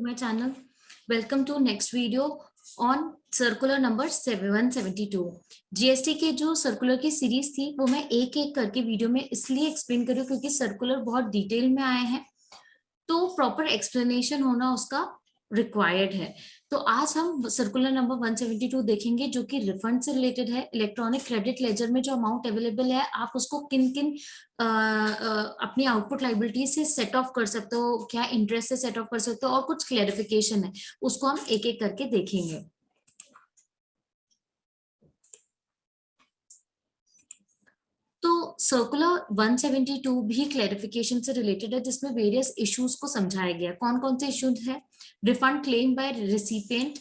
my channel. Welcome to next video on circular number 772। GST के जो circular की series थी वो मैं एक एक करके वीडियो में इसलिए एक्सप्लेन कर रही हूँ क्योंकि सर्कुलर बहुत डिटेल में आए हैं, तो प्रॉपर एक्सप्लेनेशन होना उसका रिक्वायर्ड है। तो आज हम सर्कुलर नंबर 172 देखेंगे जो कि रिफंड से रिलेटेड है। इलेक्ट्रॉनिक क्रेडिट लेजर में जो अमाउंट अवेलेबल है आप उसको किन किन अपनी आउटपुट लाइबिलिटी से सेट ऑफ कर सकते हो, क्या इंटरेस्ट से सेट ऑफ कर सकते हो, और कुछ क्लेरिफिकेशन है उसको हम एक एक करके देखेंगे। तो सर्कुलर 172 भी क्लैरिफिकेशन से रिलेटेड है जिसमें वेरियस इश्यूज को समझाया गया। कौन कौन से इश्यूज है? Refund claim by recipient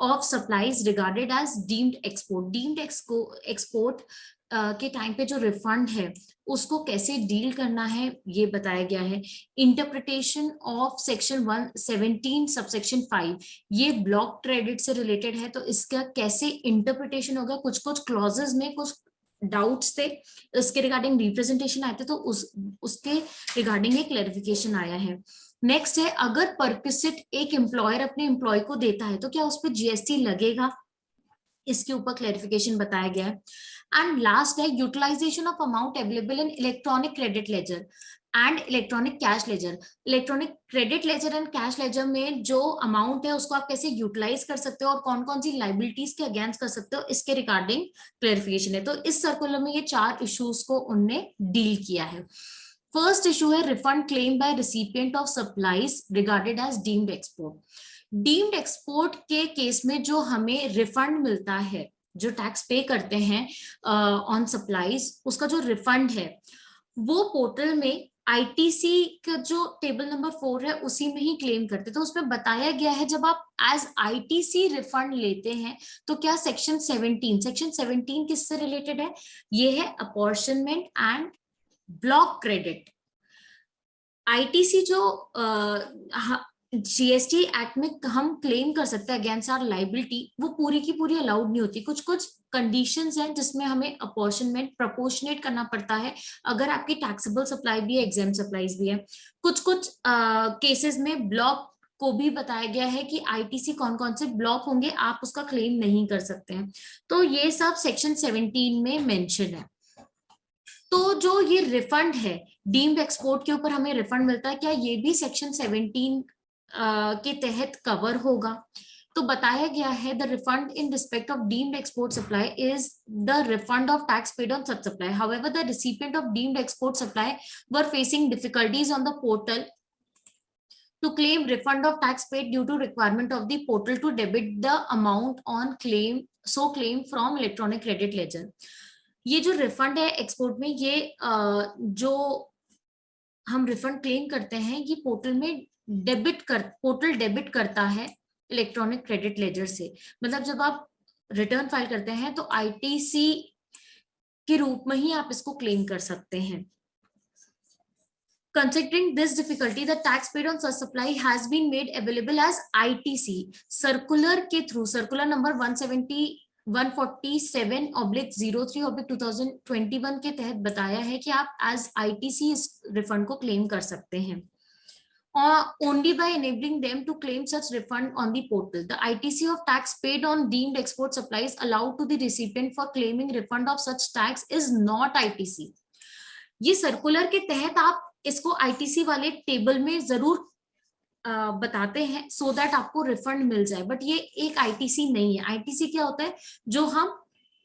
of supplies regarded as deemed export. Deemed export के टाइम पे जो रिफंड है उसको कैसे डील करना है ये बताया गया है। इंटरप्रिटेशन ऑफ सेक्शन 117 सबसेक्शन 5, ये ब्लॉक क्रेडिट से रिलेटेड है, तो इसका कैसे इंटरप्रिटेशन होगा। कुछ कुछ क्लॉजेस में कुछ डाउट्स थे, उसके रिगार्डिंग रिप्रेजेंटेशन आए थे, तो उसके रिगार्डिंग एक क्लैरिफिकेशन आया है। नेक्स्ट है, अगर परक्विसिट एक एम्प्लॉयर अपने एम्प्लॉय को देता है तो क्या उस पर जीएसटी लगेगा, इसके ऊपर क्लैरिफिकेशन बताया गया है। एंड लास्ट है, utilisation of amount available in electronic credit ledger and electronic cash ledger. Electronic credit ledger and cash ledger में जो अमाउंट है उसको आप कैसे यूटिलाइज कर सकते हो और कौन कौन सी लाइबिलिटीज के अगेंस्ट कर सकते हो, इसके रिगार्डिंग क्लैरिफिकेशन है। तो इस सर्कुलर में ये चार इश्यूज को उनने डील किया है। फर्स्ट इशू है refund claim by recipient of supplies regarded as deemed export. Deemed export के केस में जो हमें रिफंड मिलता है, जो टैक्स पे करते हैं ऑन सप्लाईज, उसका जो रिफंड है वो पोर्टल में आईटीसी का जो टेबल नंबर 4 है उसी में ही क्लेम करते। तो उसमें बताया गया है जब आप एज आईटीसी रिफंड लेते हैं तो क्या सेक्शन 17 किससे रिलेटेड है? ये है apportionment and block credit. ITC जो जीएसटी एक्ट में हम क्लेम कर सकते हैं अगेंस्ट आवर लाइबिलिटी, वो पूरी की पूरी अलाउड नहीं होती। कुछ कुछ कंडीशंस हैं जिसमें हमें अपॉर्शनमेंट प्रोपोर्शनेट करना पड़ता है अगर आपकी टैक्सेबल सप्लाई भी है, एग्जाम सप्लाईज भी है। कुछ कुछ केसेस में ब्लॉक को भी बताया गया है कि आईटीसी कौन कौन से ब्लॉक होंगे, आप उसका क्लेम नहीं कर सकते हैं। तो ये सब सेक्शन 17 में मेंशन है। तो जो ये रिफंड है डीम्ड एक्सपोर्ट के ऊपर हमें रिफंड मिलता है, क्या ये भी सेक्शन 17 के तहत कवर होगा? तो बताया गया है the refund in respect of deemed export supply is the refund of tax paid on such supply. However the recipient of deemed export supply were facing difficulties on the portal to claim refund of tax paid due to requirement of the portal to debit the amount on claim from electronic credit ledger। ये जो refund है export में, ये जो हम refund claim करते हैं ये पोर्टल डेबिट करता है इलेक्ट्रॉनिक क्रेडिट लेजर से। मतलब जब आप रिटर्न फाइल करते हैं तो आईटीसी के रूप में ही आप इसको क्लेम कर सकते हैं। Considering this difficulty, the tax paid on such supply has been made available as ITC circular के through, circular number 147/03/2021 के तहत बताया है कि आप as ITC इस रिफंड को क्लेम कर सकते हैं। Or only by enabling them to claim such refund on the portal. The ITC of tax paid on deemed export supplies allowed to the recipient for claiming refund of such tax is not ITC. ये circular के तहत आप इसको ITC वाले table में जरूर बताते हैं सो दैट आपको रिफंड मिल जाए, बट ये एक आईटीसी नहीं है। आईटीसी क्या होता है? जो हम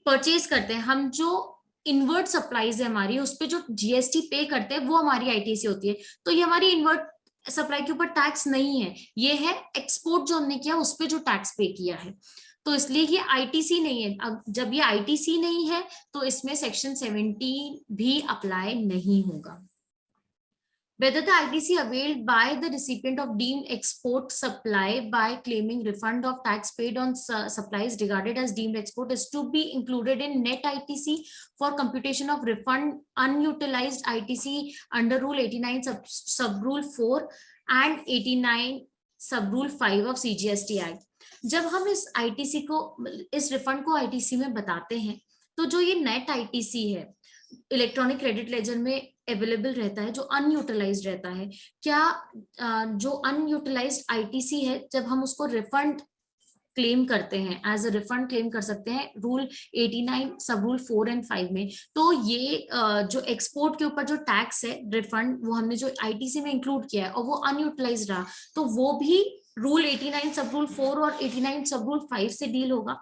परचेज करते हैं, हम जो इनवर्ट सप्लाईज है हमारी, उस पे जो जीएसटी पे करते हैं वो हमारी आईटीसी होती है। तो ये हमारी इनवर्ट सप्लाई के ऊपर टैक्स नहीं है, ये है एक्सपोर्ट जो हमने किया उस पे जो टैक्स पे किया है। तो इसलिए ये आईटीसी नहीं है। अब जब ये आईटीसी नहीं है तो इसमें सेक्शन 17 भी अप्लाई नहीं होगा। Whether the ITC availed by the recipient of deemed export supply by claiming refund of tax paid on supplies regarded as deemed export is to be included in net ITC for computation of refund unutilized ITC under Rule 89 sub-rule 4 and 89 sub-rule 5 of CGST Act। जब हम इस ITC को, इस refund को ITC में बताते हैं तो जो ये नेट आईटीसी है इलेक्ट्रॉनिक क्रेडिट लेजर में अवेलेबल रहता है, जो अनयूटिलाइज्ड रहता है। क्या जो अनयूटिलाइज्ड आईटीसी है, जब हम उसको रिफंड क्लेम करते हैं, एज अ रिफंड क्लेम कर सकते हैं रूल 89 सब रूल 4 एंड 5 में। तो ये जो एक्सपोर्ट के ऊपर जो टैक्स है रिफंड, वो हमने जो आईटीसी में इंक्लूड किया है और वो अनयूटिलाइज्ड रहा, तो वो भी रूल 89 सब रूल 4 और 89 सब रूल 5 से डील होगा।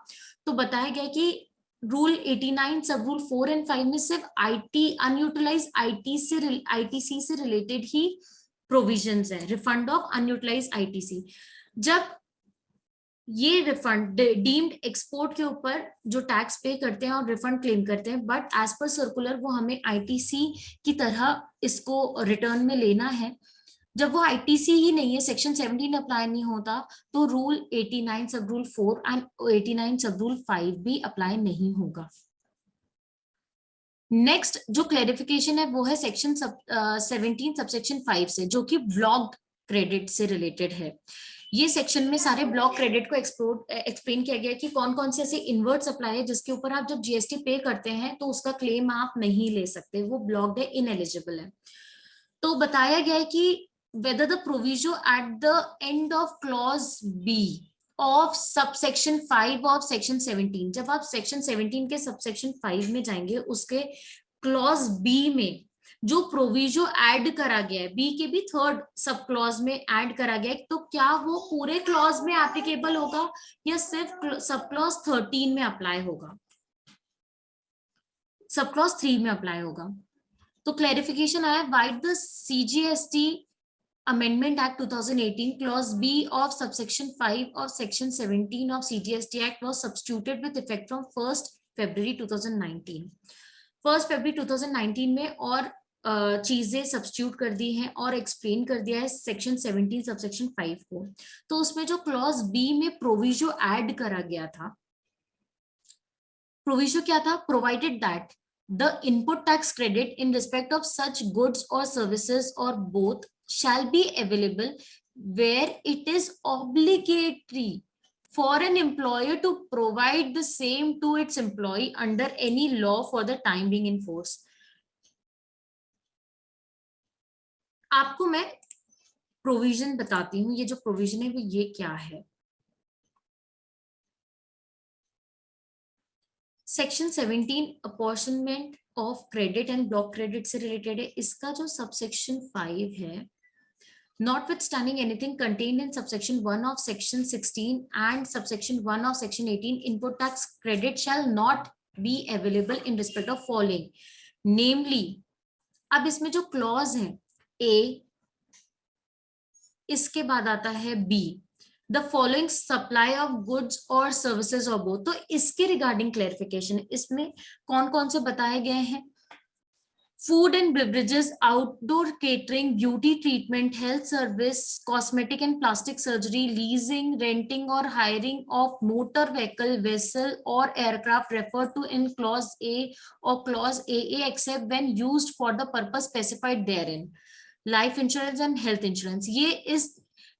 तो बताया गया कि रूल 89 सब रूल 4 एंड 5 में सिर्फ आईटी अनयूटिलाइज आईटीसी से रिलेटेड ही प्रोविजंस है, रिफंड ऑफ अनयूटिलाइज आईटीसी। जब ये रिफंड डीम्ड एक्सपोर्ट के ऊपर जो टैक्स पे करते हैं और रिफंड क्लेम करते हैं, बट एज पर सर्कुलर वो हमें आईटीसी की तरह इसको रिटर्न में लेना है। जब वो आईटीसी ही नहीं है, सेक्शन 17 अप्लाई नहीं होता, तो रूल 89 सब रूल 4 एंड 89 सब रूल 5 भी अप्लाई नहीं होगा। नेक्स्ट जो क्लेरिफिकेशन है वो है सेक्शन 17 सबसेक्शन 5 से, जो कि ब्लॉक क्रेडिट से रिलेटेड है। ये सेक्शन में सारे ब्लॉक क्रेडिट को एक्सप्लेन किया गया है कि कौन कौन से ऐसे इनवर्ट सप्लाई है जिसके ऊपर आप जब जीएसटी पे करते हैं तो उसका क्लेम आप नहीं ले सकते, वो ब्लॉक्ड है, इनएलिजिबल है। तो बताया गया है कि whether the proviso at the end of clause B of subsection 5 of section 17, जब आप section 17 के subsection 5 में जाएंगे, उसके clause B में जो प्रोविजो ऐड करा गया है, बी के भी थर्ड सब क्लॉज में ऐड करा गया है, तो क्या वो पूरे क्लॉज में एप्लीकेबल होगा या सिर्फ सब क्लॉज 13 में अप्लाई होगा, सब क्लॉज 3 में अप्लाई होगा। तो क्लैरिफिकेशन आया, wide the CGST Amendment Act 2018 clause B of subsection 5 of section 17 of CGST Act was substituted with effect from 1st February 2019। 1st February 2019 में और चीजें सब्स्टिट्यूट कर दी हैं और एक्सप्लेन कर दिया है सेक्शन 17 सबसेक्शन 5 को। तो उसमें जो क्लॉज बी में प्रोविजो ऐड करा गया था, प्रोविजो क्या था, provided that the input tax credit in respect of such goods or services or both shall be available where it is obligatory for an employer to provide the same to its employee under any law for the time being in force। आपको मैं provision बताती हूँ, ये जो provision है वो ये क्या है। Section 17 apportionment of credit and block credit से रिलेटेड है। इसका जो सबसेक्शन 5 है, notwithstanding anything contained in subsection 1 of section 16 and subsection 1 of section 18, input tax credit shall not be available in respect of following, namely, अब इसमें जो clause है ए, इसके बाद आता है B, the following supply of goods or services or both. तो इसके रिगार्डिंग क्लैरिफिकेशन इसमें कौन कौन से बताए गए हैं, food and beverages, outdoor catering, beauty treatment, health service, cosmetic and plastic surgery, leasing, renting और hiring of motor vehicle, vessel और aircraft referred to in clause A और clause A except when used for the purpose specified therein, life insurance and health insurance.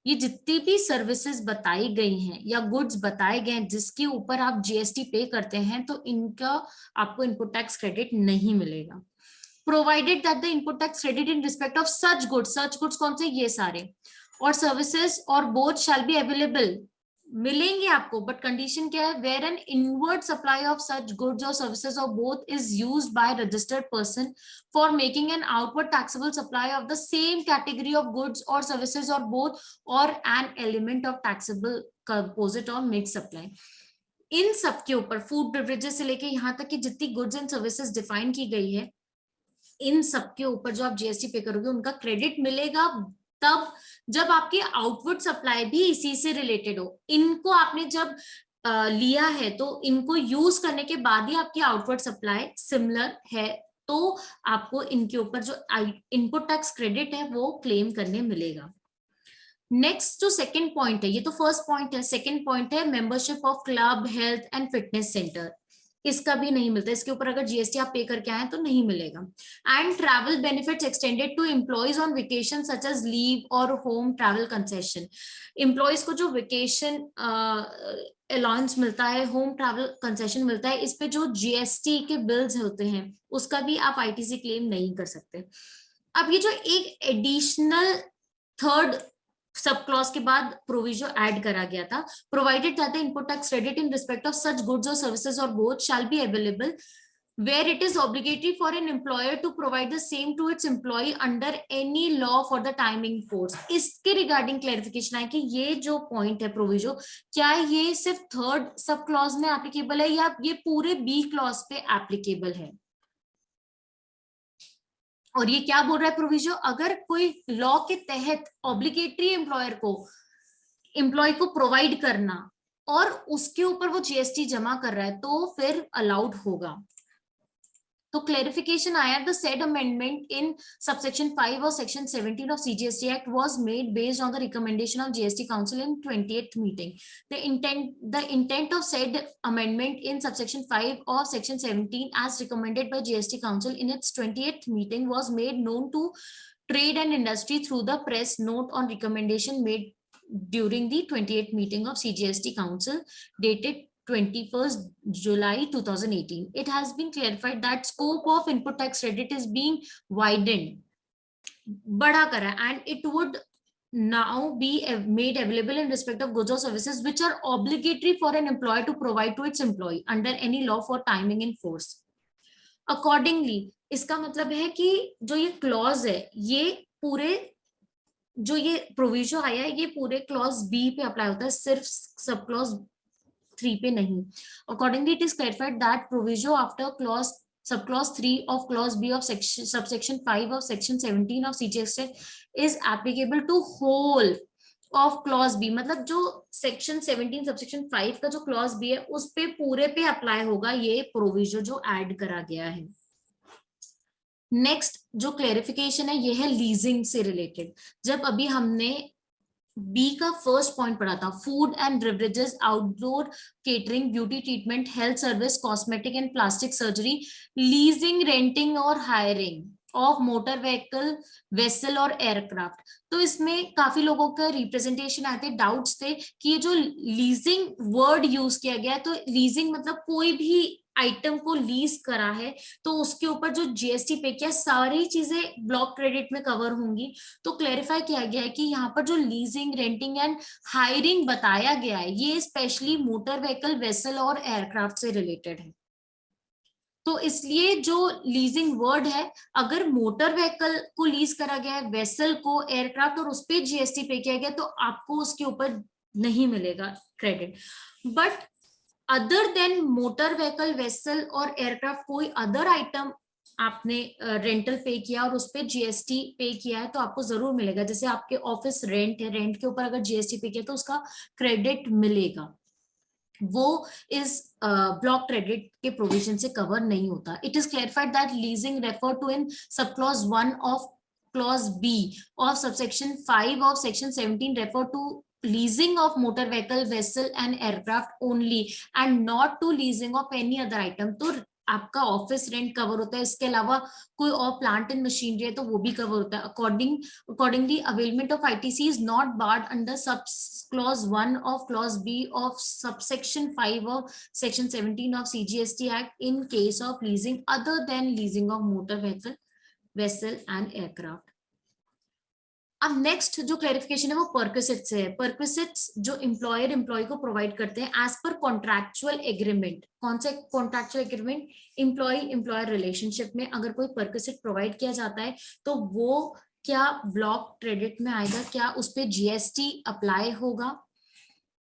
ये जितनी भी services बताई गई हैं या गुड्स बताए गए हैं जिसके ऊपर आप जीएसटी पे करते हैं, तो इनका आपको इनपुट टैक्स क्रेडिट नहीं मिलेगा। Provided that the input tax credit in respect of such goods कौन से, ये सारे, और services or both shall be available, मिलेंगे आपको, बट कंडीशन क्या है, where an inward supply of such goods or services or both is used by registered person for making an outward taxable supply of the same category of goods or services or both or an element of taxable composite or mix supply. इन सब के ऊपर food beverages से लेके यहाँ तक कि जितनी गुड्स एंड सर्विसेज डिफाइन की गई है, इन सब के ऊपर जो आप जीएसटी पे करोगे उनका क्रेडिट मिलेगा तब जब आपकी आउटवर्ड सप्लाई भी इसी से रिलेटेड हो। इनको आपने जब लिया है तो इनको यूज करने के बाद ही आपकी आउटवर्ड सप्लाई सिमिलर है, तो आपको इनके ऊपर जो इनपुट टैक्स क्रेडिट है वो क्लेम करने मिलेगा। नेक्स्ट जो सेकंड पॉइंट है, ये तो फर्स्ट पॉइंट है, सेकंड पॉइंट है membership of club, health and fitness centre. इसका भी नहीं मिलता, इसके ऊपर अगर जीएसटी आप पे करके आए तो नहीं मिलेगा। And travel benefits extended to employees on vacation such as leave or home travel concession. Employees को जो वेकेशन अलाउंस मिलता है, होम ट्रैवल कंसेशन मिलता है, इस पे जो जीएसटी के बिल्स होते हैं उसका भी आप आईटीसी क्लेम नहीं कर सकते। अब ये जो एक एडिशनल थर्ड सब क्लॉज के बाद प्रोविजो ऐड करा गया था, provided that the input tax credit in respect of such goods or services or both shall be available where it is obligatory for an employer to provide the same to its employee under any law for the timing force। इसके regarding clarification है कि ये जो point है proviso, क्या ये सिर्फ third sub clause में एप्लीकेबल है या ये पूरे बी क्लॉज पे एप्लीकेबल है। और ये क्या बोल रहा है प्रोविजो, अगर कोई लॉ के तहत ऑब्लिगेटरी एम्प्लॉय को प्रोवाइड करना और उसके ऊपर वो जीएसटी जमा कर रहा है तो फिर अलाउड होगा। तो क्लैरिफिकेशन आया, the said amendment in subsection 5 और section 17 of CGST Act was made based on the recommendation of GST Council in 20th meeting. The intent of said amendment in subsection 5 of section 17 as recommended by GST Council in its 20th meeting was made known to trade and industry through the press note on recommendation made during the 28th meeting of CGST Council dated 21st July 2018. It has been clarified that scope of input tax credit is being widened, बढ़ा करा, and it would now be made available in respect of goods or services which are obligatory for an employer to provide to its employee under any law for timing in force. Accordingly, इसका मतलब है कि जो ये clause है, ये पूरे जो ये प्रोविजो आया है ये पूरे क्लॉज बी पे अप्लाई होता है, सिर्फ सब क्लॉज 3 पे नहीं। Accordingly, it is clarified that proviso after subclause 3 of clause B of subsection 5 of section 17 of CGST is applicable to whole of clause B। मतलब जो section 17 subsection 5 का जो clause B है उस पे पूरे पे अप्लाई होगा ये प्रोविजो जो ऐड करा गया है। नेक्स्ट जो क्लेरिफिकेशन है ये है लीजिंग से रिलेटेड। जब अभी हमने बी का फर्स्ट पॉइंट पढ़ा था, food and beverages, outdoor catering, beauty treatment, health service, cosmetic and plastic surgery, leasing, renting और hiring of motor vehicle, vessel और एयरक्राफ्ट। तो इसमें काफी लोगों का रिप्रेजेंटेशन आए थे, डाउट्स थे कि ये जो लीजिंग वर्ड यूज किया गया है, तो लीजिंग मतलब कोई भी आइटम को लीज करा है तो उसके ऊपर जो जीएसटी पे किया सारी चीजें ब्लॉक क्रेडिट में कवर होंगी। तो क्लेरिफाई किया गया है कि यहाँ पर जो लीजिंग, रेंटिंग एंड हायरिंग बताया गया है ये स्पेशली मोटर व्हीकल, वेसल और एयरक्राफ्ट से रिलेटेड है। तो इसलिए जो लीजिंग वर्ड है, अगर मोटर व्हीकल को लीज करा गया है, वेसल को, एयरक्राफ्ट और उस पर जीएसटी पे किया गया तो आपको उसके ऊपर नहीं मिलेगा credit. But other than motor vehicle, vessel और एयरक्राफ्ट कोई अदर आइटम आपने रेंटल पे किया और उस पर जीएसटी पे किया है तो आपको जरूर मिलेगा। जैसे आपके ऑफिस रेंट है, रेंट के ऊपर अगर जीएसटी पे किया तो उसका क्रेडिट मिलेगा, वो इस ब्लॉक क्रेडिट के प्रोविजन से कवर नहीं होता। It is clarified that leasing refer to in sub clause 1 of clause B of subsection 5 of section 17 refer to leasing of motor vehicle, vessel and aircraft only and not to leasing of any other item। तो आपका office rent cover होता है, इसके अलावा कोई और plant and machinery है तो वो भी कवर होता है। Accordingly availment of ITC is not barred under sub clause 1 of clause B of subsection 5 of section 17 of CGST act in case of leasing other than leasing of motor vehicle, vessel and aircraft. अब next जो clarification है वो परक्विसिट्स है। परक्विसिट्स जो employer employ को provide करते हैं as per contractual agreement. कौन से contractual agreement? Employee employer relationship में अगर कोई परक्विसिट प्रोवाइड किया जाता है तो वो क्या ब्लॉक क्रेडिट में आएगा, क्या उस पर जीएसटी अप्लाई होगा?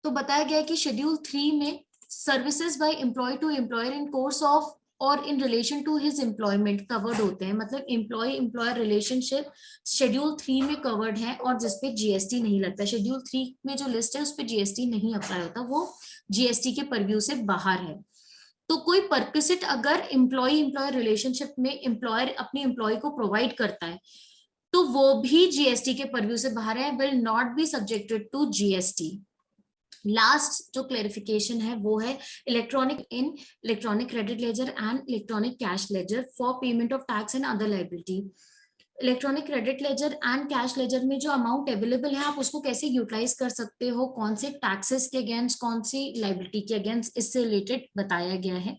तो बताया गया है कि शेड्यूल 3 में services by employee to employer in course of or in relation to his employment covered होते हैं। मतलब एम्प्लॉय एम्प्लॉयर रिलेशनशिप शेड्यूल 3 में कवर्ड है और जिसपे जीएसटी नहीं लगता। शेड्यूल 3 में जो लिस्ट है उस पे जीएसटी नहीं अप्लाई होता, वो जीएसटी के परव्यू से बाहर है। तो कोई परक्विसिट अगर एम्प्लॉय एम्प्लॉयर रिलेशनशिप में एम्प्लॉयर अपने एम्प्लॉय को प्रोवाइड करता है तो वो भी जीएसटी के परव्यू से बाहर है, will not be subjected to GST. Last जो क्लेरिफिकेशन है वो है electronic credit ledger and electronic cash ledger for payment of tax and other liability. Electronic credit ledger and cash ledger में जो अमाउंट अवेलेबल है आप उसको कैसे यूटिलाइज कर सकते हो, कौन से टैक्सेस के अगेंस्ट, कौन सी लायबिलिटी के अगेंस्ट, इससे रिलेटेड बताया गया है।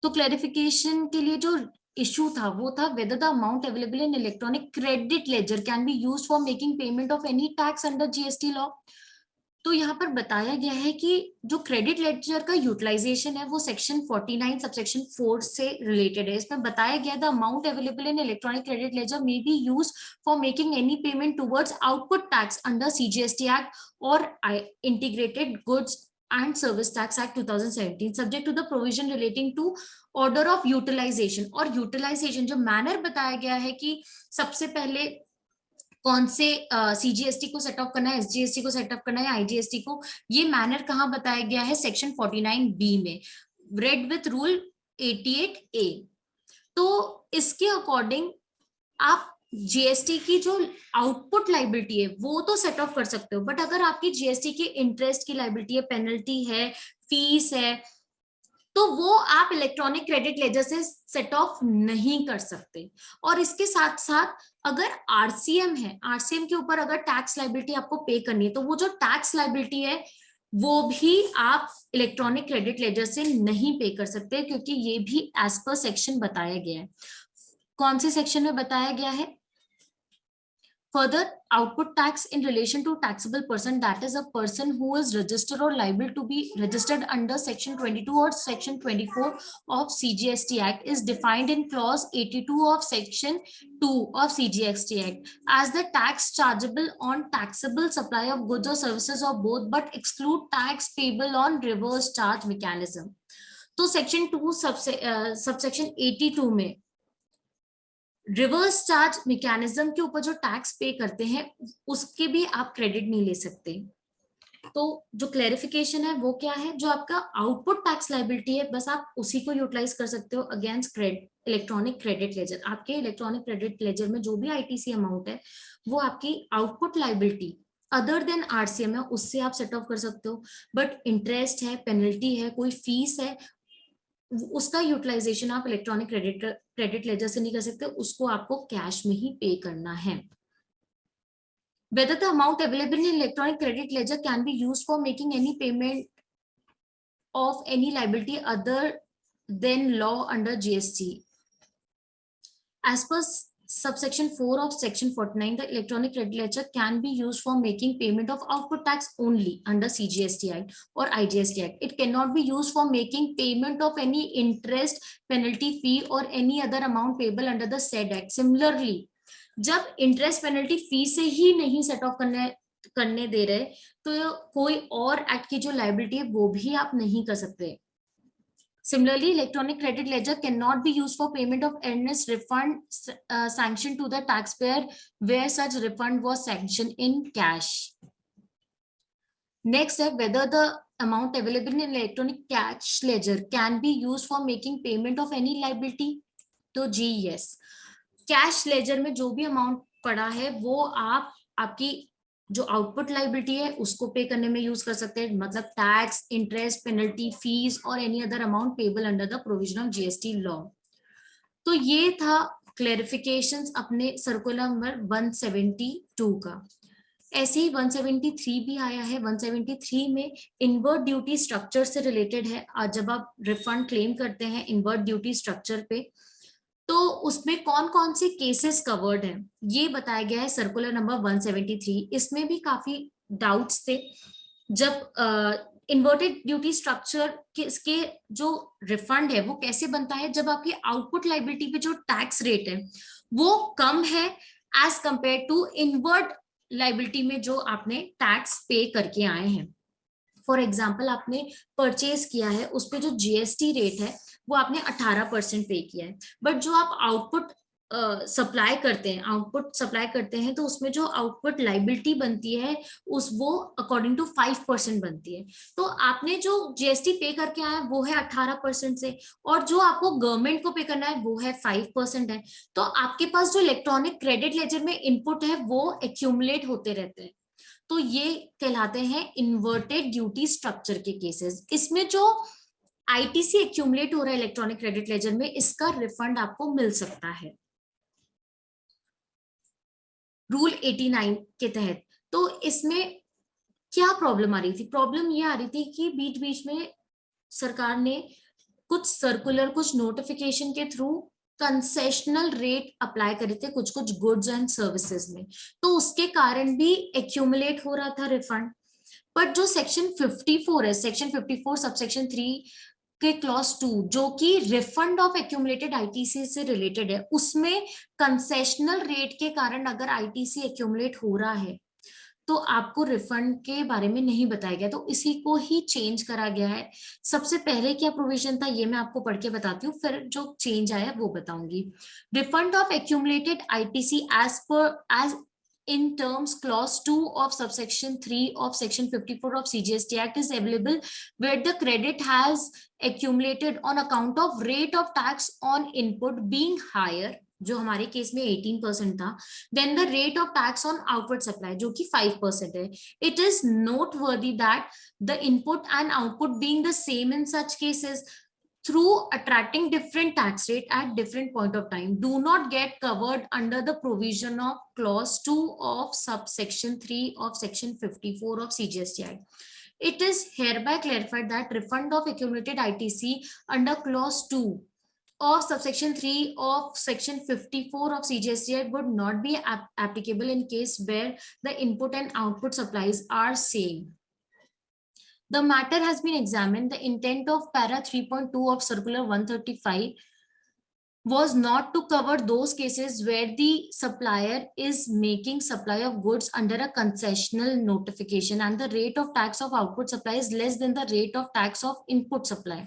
तो क्लैरिफिकेशन के लिए जो इशू था वो था whether the amount available in electronic credit ledger can be used for making payment of any tax under GST law। तो यहाँ पर बताया गया है कि जो क्रेडिट लेजर का यूटिलाइजेशन है वो सेक्शन 49 सबसेक्शन 4 से रिलेटेड है। इसमें बताया गया the amount available in electronic credit ledger may be used for making any payment towards output tax under CGST act or integrated goods and Service Tax Act 2017 subject to the provision relating to order of utilization। और utilization जो manner बताया गया है कि सबसे पहले कौन से CGST को सेट ऑफ करना है, SGST को सेट ऑफ करना है, IGST को, ये मैनर कहाँ बताया गया है, सेक्शन 49B में, रेड विथ रूल 88A। तो इसके अकॉर्डिंग आप जीएसटी की जो आउटपुट लाइबिलिटी है वो तो सेट ऑफ कर सकते हो, बट अगर आपकी जीएसटी की इंटरेस्ट की लाइबिलिटी है, पेनल्टी है, फीस है, तो वो आप इलेक्ट्रॉनिक क्रेडिट लेजर से सेट ऑफ नहीं कर सकते। और इसके साथ साथ अगर आरसीएम है, आरसीएम के ऊपर अगर टैक्स लाइबिलिटी आपको पे करनी है तो वो जो टैक्स लाइबिलिटी है वो भी आप इलेक्ट्रॉनिक क्रेडिट लेजर से नहीं पे कर सकते, क्योंकि ये भी एज पर सेक्शन बताया गया है। कौन से सेक्शन में बताया गया है? Further, output tax in relation to taxable person, that is a person who is registered or liable to be registered under section 22 or section 24 of CGST Act, is defined in clause 82 of section 2 of CGST Act as the tax chargeable on taxable supply of goods or services or both, but exclude tax payable on reverse charge mechanism। तो section 2 subsection 82 में reverse charge mechanism के ऊपर जो tax पे करते हैं उसके भी आप क्रेडिट नहीं ले सकते। तो जो क्लैरिफिकेशन है वो क्या है, जो आपका आउटपुट टैक्स लायबिलिटी है बस आप उसी को यूटिलाइज कर सकते हो अगेंस्ट इलेक्ट्रॉनिक क्रेडिट लेजर। आपके इलेक्ट्रॉनिक क्रेडिट लेजर में जो भी आईटीसी अमाउंट है वो आपकी output liability other than RCM है उससे आप सेट ऑफ कर सकते हो, बट इंटरेस्ट है, पेनल्टी है, कोई फीस है, उसका यूटिलाइजेशन आप इलेक्ट्रॉनिक क्रेडिट लेजर से नहीं कर सकते, उसको आपको कैश में ही पे करना है। Whether the amount available in electronic credit ledger can be used for making any payment of any liability other than law under GST, as per subsection 4 of section 49, the electronic credit ledger can be used for making payment of output tax only under CGST Act or IGST Act. It cannot be used for making payment of any interest, penalty, fee or any other amount payable under the said act। Similarly, जब interest penalty फी से ही नहीं set of करने दे रहे तो कोई और act की जो लायबिलिटी है वो भी आप नहीं कर सकते। Similarly, electronic credit ledger cannot be used for payment of earnest refund sanctioned to the taxpayer where such refund was sanctioned in cash। Next है whether the amount available in electronic cash ledger can be used for making payment of any liability। तो जी yes, cash ledger में जो भी amount पड़ा है वो आप आपकी जो आउटपुट लायबिलिटी है उसको पे करने में यूज कर सकते हैं, मतलब टैक्स, इंटरेस्ट, पेनल्टी, फीस और any other amount payable under the provision of GST law. तो ये था क्लेरिफिकेशंस अपने सर्कुलर नंबर 172 का। ऐसे ही 173 भी आया है। 173 में इनवर्ट ड्यूटी स्ट्रक्चर से रिलेटेड है। जब आप रिफंड क्लेम करते हैं इनवर्ट ड्यूटी स्ट्रक्चर पे तो उसमें कौन कौन से केसेस कवर्ड हैं ये बताया गया है सर्कुलर नंबर 173। इसमें भी काफी डाउट्स थे। जब इन्वर्टेड ड्यूटी स्ट्रक्चर के जो रिफंड है वो कैसे बनता है, जब आपकी आउटपुट लायबिलिटी पे जो टैक्स रेट है वो कम है as compare to invert liability में जो आपने टैक्स पे करके आए हैं। फॉर एग्जाम्पल आपने परचेज किया है उस पे जो जीएसटी रेट है वो आपने 18% पे किया है, बट जो आप आउटपुट सप्लाई करते हैं तो उसमें जो आउटपुट लायबिलिटी बनती है वो अकॉर्डिंग टू 5% बनती है। तो आपने जो जीएसटी पे करके आया वो है 18% से और जो आपको गवर्नमेंट को पे करना है वो है 5% है। तो आपके पास जो इलेक्ट्रॉनिक क्रेडिट लेजर में इनपुट है वो एक्यूमुलेट होते रहते हैं। तो ये कहलाते हैं इन्वर्टेड ड्यूटी स्ट्रक्चर के केसेस। इसमें जो आईटीसी एक्यूमुलेट हो रहा है इलेक्ट्रॉनिक क्रेडिट लेजर में, इसका रिफंड आपको मिल सकता है रूल 89 के तहत। तो इसमें क्या प्रॉब्लम आ रही थी? प्रॉब्लम ये आ रही थी कि बीच बीच में सरकार ने कुछ सर्कुलर, कुछ नोटिफिकेशन के थ्रू कंसेशनल रेट अप्लाई करे थे कुछ कुछ गुड्स एंड सर्विसेज में, तो उसके कारण भी एक्यूमुलेट हो रहा था रिफंड। बट जो सेक्शन 54 है, सेक्शन 54 सबसेक्शन 3 के क्लॉज 2, जो कि रिफंड ऑफ एक्यूमुलेटेड आईटीसी से रिलेटेड है, उसमें कंसेशनल रेट के कारण अगर आईटीसी एक्यूमुलेट हो रहा है तो आपको रिफंड के बारे में नहीं बताया गया, तो इसी को ही चेंज करा गया है। सबसे पहले क्या प्रोविजन था ये मैं आपको पढ़ के बताती हूँ, फिर जो चेंज आया वो बताऊंगी। Refund of accumulated ITC as in terms clause 2 of subsection 3 of section 54 of CGST Act is available where the credit has accumulated on account of rate of tax on input being higher, जो हमारे case में 18% था, then the rate of tax on outward supply जो कि 5% है। It is noteworthy that the input and output being the same in such cases through attracting different tax rate at different point of time do not get covered under the provision of clause 2 of subsection 3 of section 54 of CGST Act. It is hereby clarified that refund of accumulated ITC under clause 2 of subsection 3 of section 54 of CGST Act would not be applicable in case where the input and output supplies are same. The matter has been examined. The intent of para 3.2 of circular 135 was not to cover those cases where the supplier is making supply of goods under a concessional notification and the rate of tax of output supply is less than the rate of tax of input supply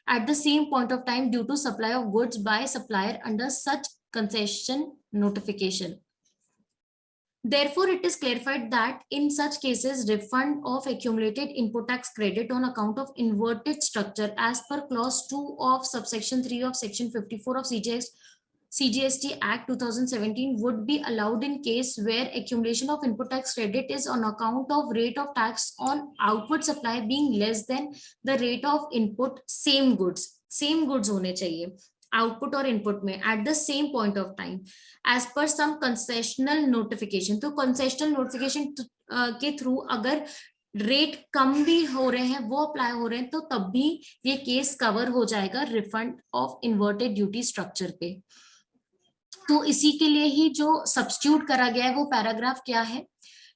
at the same point of time due to supply of goods by supplier under such concession notification. Therefore, it is clarified that in such cases, refund of accumulated input tax credit on account of inverted structure as per clause 2 of subsection 3 of section 54 of CGST Act 2017 would be allowed in case where accumulation of input tax credit is on account of rate of tax on output supply being less than the rate of input same goods होने चाहिए output और input में at the same point of time as per some concessional notification. तो concessional notification के through अगर rate कम भी हो रहे हैं, वो अप्लाई हो रहे हैं, तो तब भी ये केस कवर हो जाएगा refund of inverted duty structure पे। तो इसी के लिए ही जो सब्स्टिट्यूट करा गया है वो पैराग्राफ क्या है,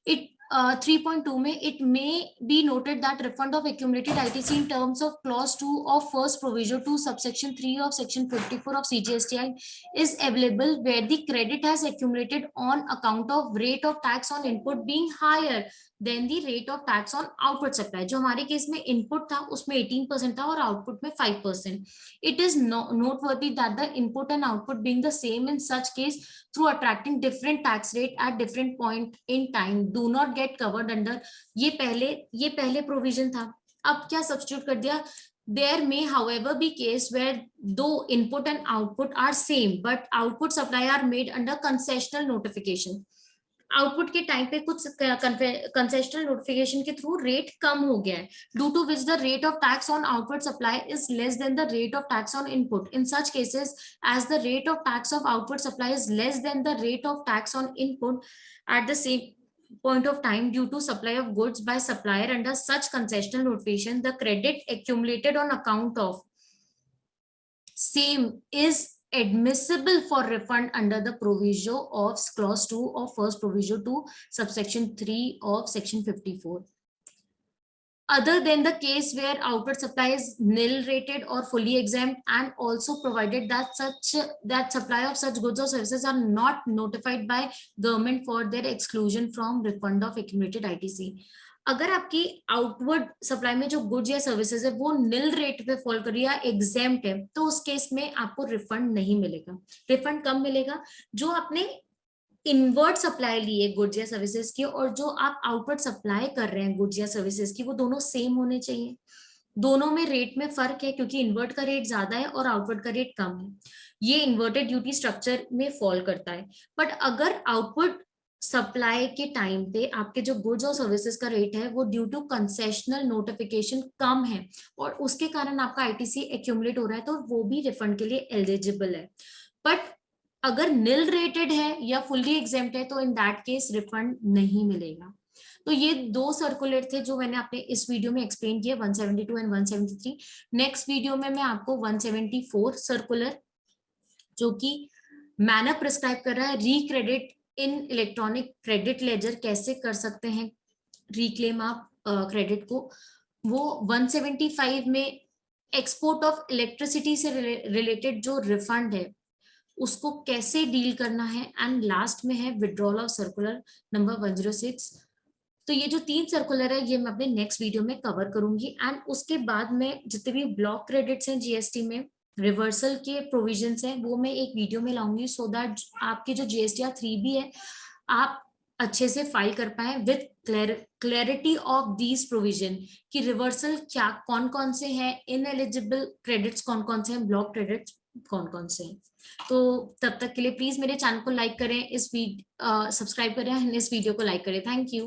इट 3.2 में it may be noted that refund of accumulated ITC in terms of clause 2 of first provision to subsection 3 of section 54 of CGST Act is available where the credit has accumulated on account of rate of tax on input being higher than the rate of tax on output supply। जो हमारे case में input था उसमें 18% था और output में 5%। It is noteworthy that the input and output being the same in such case through attracting different tax rate at different point in time do not get covered under। ये पहले provision था, अब क्या substitute कर दिया, there may however be case where though input and output are same but output supply are made under concessional notification। Output के time पे कुछ कंसेशनल नोटिफिकेशन के थ्रू रेट कम हो गया है, due to which the rate of tax on output supply is less than the rate of tax on input. In such cases as the rate of tax of output supply is less than the rate of tax on input at the same point of time due to supply of goods by supplier under such concessional notification, the credit accumulated on account of same is admissible for refund under the proviso of clause 2 of first proviso to subsection 3 of section 54 other than the case where outward supply is nil rated or fully exempt and also provided that supply of such goods or services are not notified by government for their exclusion from refund of accumulated ITC। अगर आपकी outward supply में जो goods या services है वो निल rate पे fall कर रही है, एग्जेम्प्ट है, तो उस केस में आपको रिफंड नहीं मिलेगा। रिफंड कब मिलेगा, जो आपने इनवर्ट सप्लाई ली है गुड्स या सर्विसेज की और जो आप आउटवर्ड सप्लाई कर रहे हैं गुड्स या सर्विसेज की, वो दोनों सेम होने चाहिए। दोनों में रेट में फर्क है क्योंकि इन्वर्ट का रेट ज्यादा है और आउटवर्ड का रेट कम है, ये इन्वर्टेड ड्यूटी स्ट्रक्चर में फॉल करता है। बट अगर आउटवर्ड सप्लाई के टाइम पे आपके जो गुड्स और सर्विसेज का रेट है वो ड्यू टू कंसेशनल नोटिफिकेशन कम है और उसके कारण आपका आईटीसी एक्यूमुलेट हो रहा है, तो वो भी रिफंड के लिए एलिजिबल है। बट अगर निल रेटेड है या फुल्ली एग्जेम्प्ट है तो इन दैट केस रिफंड नहीं मिलेगा। तो ये दो सर्कुलर थे जो मैंने अपने इस वीडियो में एक्सप्लेन किया, 172 एंड 173। नेक्स्ट वीडियो में मैं आपको 174 सर्कुलर, जो कि मैनर प्रिस्क्राइब कर रहा है रीक्रेडिट इन इलेक्ट्रॉनिक क्रेडिट लेजर, कैसे कर सकते हैं रिक्लेम आप क्रेडिट को, वो 175 में एक्सपोर्ट ऑफ इलेक्ट्रिसिटी से रिलेटेड जो रिफंड है उसको कैसे डील करना है, एंड लास्ट में है विड्रॉल ऑफ सर्कुलर नंबर 106। तो ये जो 3 सर्कुलर है ये मैं अपने नेक्स्ट वीडियो में कवर करूंगी, एंड उसके बाद में जितने भी ब्लॉक क्रेडिट्स हैं जीएसटी में, रिवर्सल के प्रोविजंस हैं, वो मैं एक वीडियो में लाऊंगी, सो दैट आपके जो जीएसटीआर 3B है आप अच्छे से फाइल कर पाए with clarity of these provision, कि रिवर्सल क्या कौन कौन से हैं, इनएलिजिबल क्रेडिट्स कौन कौन से हैं, ब्लॉक क्रेडिट्स कौन कौन से हैं। तो तब तक के लिए प्लीज मेरे चैनल को लाइक करें, सब्सक्राइब करें, इस वीडियो को लाइक करें। Thank you.